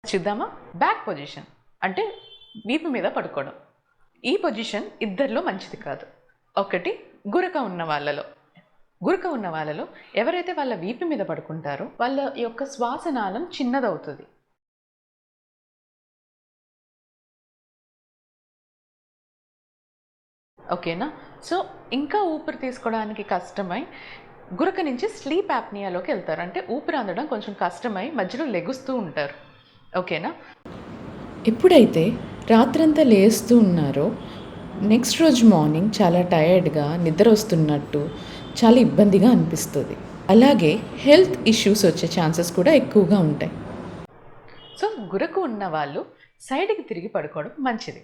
చూద్దామా? Back position అంటే వీపు మీద పడుకోవడం. ఈ పొజిషన్ ఇద్దరిలో మంచిది కాదు. ఒకటి గురక ఉన్న వాళ్ళలో ఎవరైతే వాళ్ళ వీపు మీద పడుకుంటారో వాళ్ళ యొక్క శ్వాసనాళం చిన్నదవుతుంది. ఓకేనా? సో ఇంకా ఊపిరి తీసుకోవడానికి కష్టమై గురక నుంచి స్లీప్ యాప్నియాలోకి వెళ్తారు. అంటే ఊపిరి అందడం కొంచెం కష్టమై మధ్యలో లెగుస్తూ ఉంటారు. ఓకేనా? ఎప్పుడైతే రాత్రంతా లేస్తూ ఉన్నారో నెక్స్ట్ రోజు మార్నింగ్ చాలా టయర్డ్గా నిద్ర వస్తున్నట్టు చాలా ఇబ్బందిగా అనిపిస్తుంది. అలాగే హెల్త్ ఇష్యూస్ వచ్చే ఛాన్సెస్ కూడా ఎక్కువగా ఉంటాయి. సో గురకు ఉన్న వాళ్ళు సైడ్కి తిరిగి పడుకోవడం మంచిది.